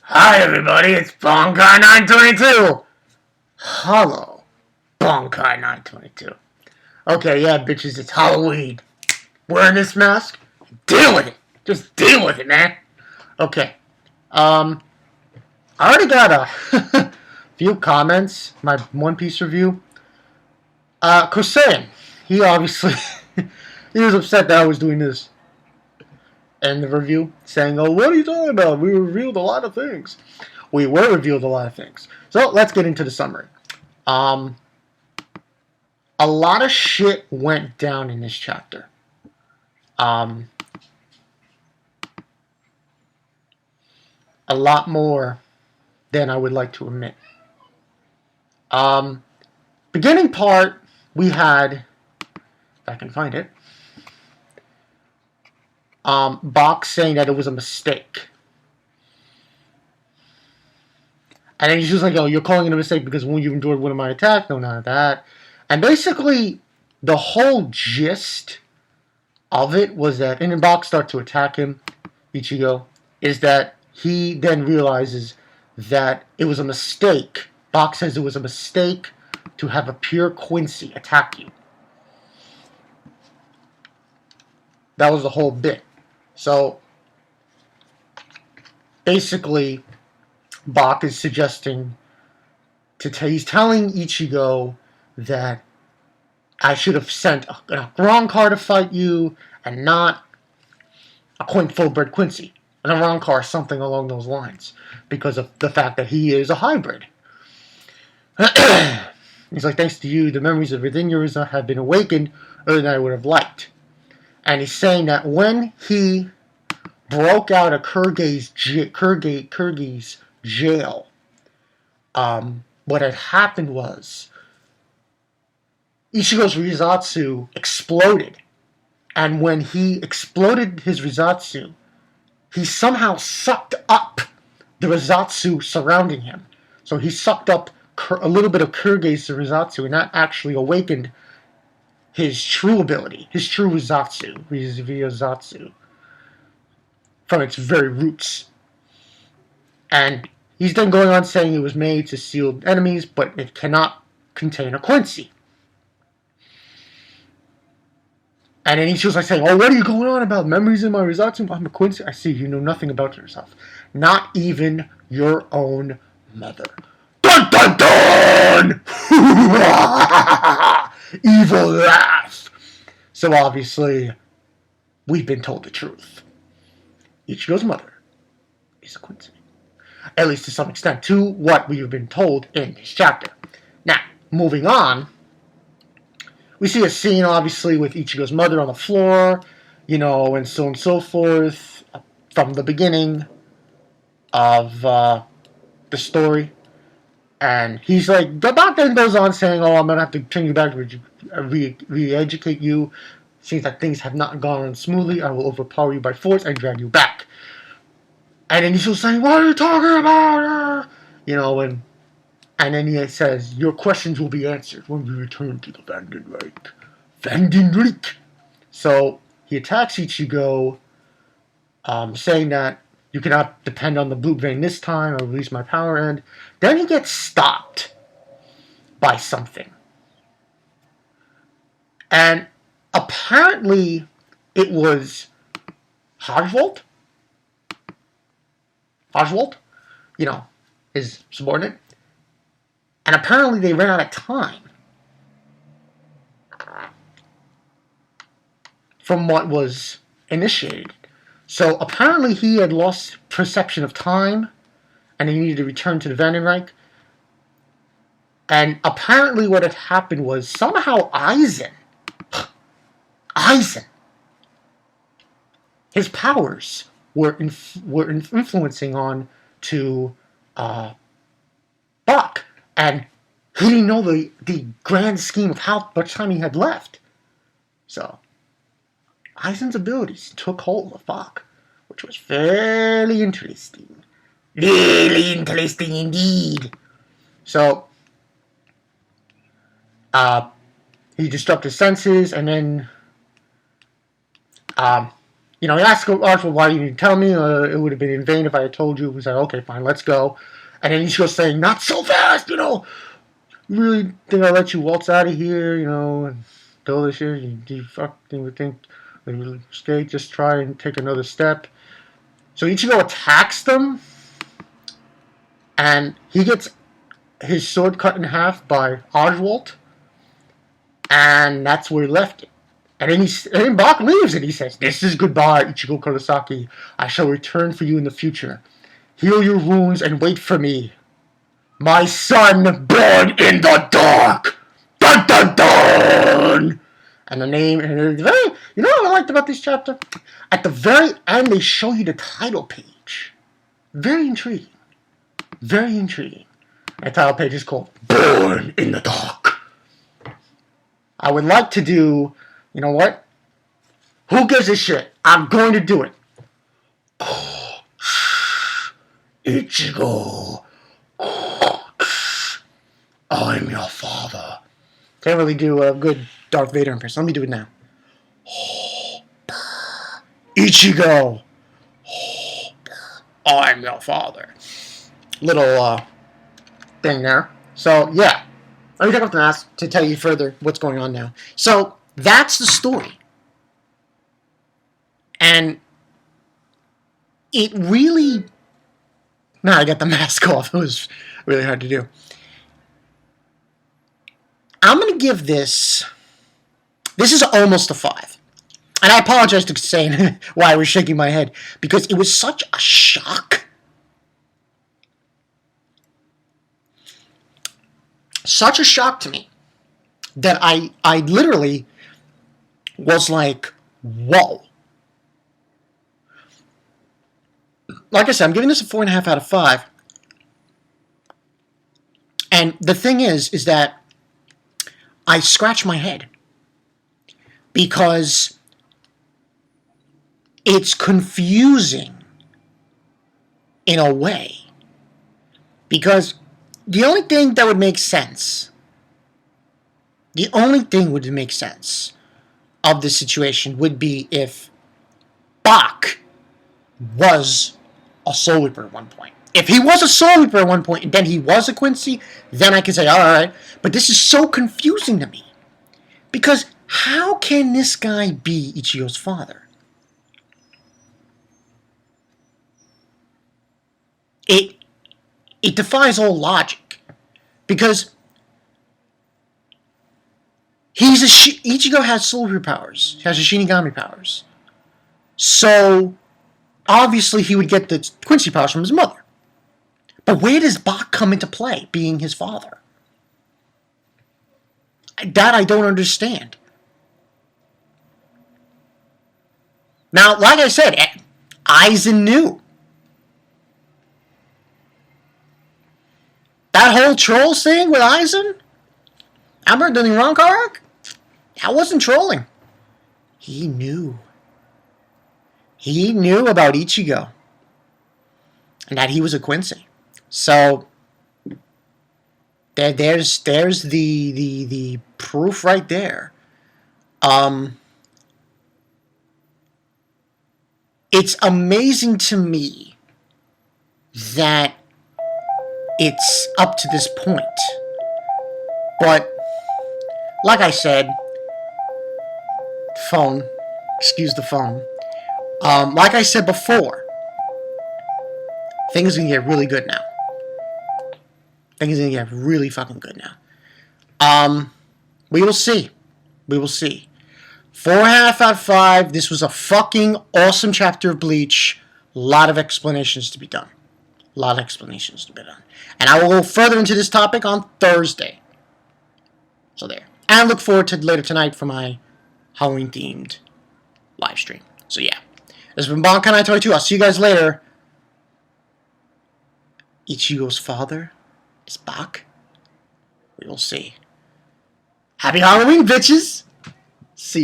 Hi everybody, it's Bonkai922! Hello, Bonkai922. Okay, yeah, bitches, it's Halloween. Wearing this mask? Deal with it! Just deal with it, man! Okay, I already got a few comments, my One Piece review. Kosen, he obviously, he was upset that I was doing this in the review, saying, oh, what are you talking about? We revealed a lot of things. We were revealed a lot of things. So, let's get into the summary. A lot of shit went down in this chapter. A lot more than I would like to admit. Beginning part, we had, if I can find it, Bach saying that it was a mistake. And then he's just like, oh, you're calling it a mistake because when you endured one of my attacks? No, none of that. And basically, the whole gist of it was that, and then Bach starts to attack him, Ichigo, is that he then realizes that it was a mistake. Bach says it was a mistake to have a pure Quincy attack you. That was the whole bit. So, basically, Bach is suggesting, he's telling Ichigo that I should have sent a wrong car to fight you and not a full-bred Quincy. And a wrong car, something along those lines, because of the fact that he is a hybrid. He's like, thanks to you, the memories of within yours have been awakened earlier than I would have liked. And he's saying that when he broke out of Kurge's jail, what had happened was Ichigo's Rizatsu exploded. And when he exploded his Rizatsu, he somehow sucked up the Rizatsu surrounding him. So he sucked up a little bit of Kurge's Rizatsu, and that actually awakened his true ability, his true Rizatsu, from its very roots. And he's then going on saying it was made to seal enemies, but it cannot contain a Quincy. And then he was like saying, oh, what are you going on about? Memories in my Rizatsu? I'm a Quincy. I see you know nothing about yourself. Not even your own mother. Dun dun dun! Evil laugh. So obviously, we've been told the truth. Ichigo's mother is a Quincy. At least to some extent, to what we've been told in this chapter. Now, moving on, we see a scene, obviously, with Ichigo's mother on the floor, and so on and so forth, from the beginning of the story. And he's like, the Bach then goes on saying, oh, I'm going to have to turn you back to re-educate you. Seems that things have not gone smoothly. I will overpower you by force and drag you back. And then he's just saying, what are you talking about? And then he says, your questions will be answered when we return to the Vandenreich. Vandenreich! So, he attacks Ichigo, saying that you cannot depend on the blue vein this time, or release my power, and then he gets stopped by something. And apparently, it was Hajwolt, his subordinate. And apparently they ran out of time from what was initiated. So apparently he had lost perception of time and he needed to return to the Vandenreich. And apparently what had happened was somehow Aizen, his powers were influencing on to Bach. And he didn't know the grand scheme of how much time he had left. So, Aizen's abilities took hold of Bach, which was fairly interesting. Really interesting indeed. So, he disrupted his senses, and then He asked Archibald, why didn't you tell me? It would have been in vain if I had told you. He said, okay, fine, let's go. And then Ichigo's saying, not so fast, You really think I let you waltz out of here, and do this shit? You fucking would think they would stay, just try and take another step. So Ichigo attacks them, and he gets his sword cut in half by Oswald, and that's where he left it. And then Bach leaves, and he says, "This is goodbye, Ichigo Kurosaki. I shall return for you in the future. Heal your wounds and wait for me. My son born in the dark. Dun dun dun." And the name, and what I liked about this chapter? At the very end, they show you the title page. Very intriguing. Very intriguing. The title page is called Born in the Dark. I would like to do, you know what? Who gives a shit? I'm going to do it. Ichigo. I'm your father. Can't really do a good Darth Vader impression. Let me do it now. Ichigo. I'm your father. Little thing there. So, yeah. Let me take off the mask to tell you further what's going on now. So, that's the story. And it really... Now I got the mask off. It was really hard to do. I'm going to give this... This is almost a 5. And I apologize to saying why I was shaking my head. Because it was such a shock. Such a shock to me. That I literally was like, whoa. Like I said, I'm giving this a 4.5 out of 5. And the thing is that I scratch my head. Because it's confusing in a way. Because the only thing that would make sense, of the situation would be if Bach was a Soul Reaper at one point. If he was a Soul Reaper at one point and then he was a Quincy, then I can say, alright. But this is so confusing to me. Because how can this guy be Ichigo's father? It defies all logic. Because Ichigo has Soul Reaper powers. He has Shinigami powers. So obviously he would get the Quincy powers from his mother. But where does Bach come into play, being his father? That I don't understand. Now, like I said, Aizen knew. That whole troll thing with Aizen? Amber doing wrong, Karak? That wasn't trolling. He knew. He knew about Ichigo. And that he was a Quincy. So there's the proof right there. It's amazing to me that it's up to this point. But like I said, excuse the phone. Like I said before, things are gonna get really good now. Things are gonna get really fucking good now. We will see. We will see. 4.5 out of 5. This was a fucking awesome chapter of Bleach. A lot of explanations to be done. And I will go further into this topic on Thursday. So there. And I look forward to later tonight for my Halloween-themed live stream. So yeah. This has been Bonkai922. I'll see you guys later. Ichigo's father is Bach. We will see. Happy Halloween, bitches! See ya.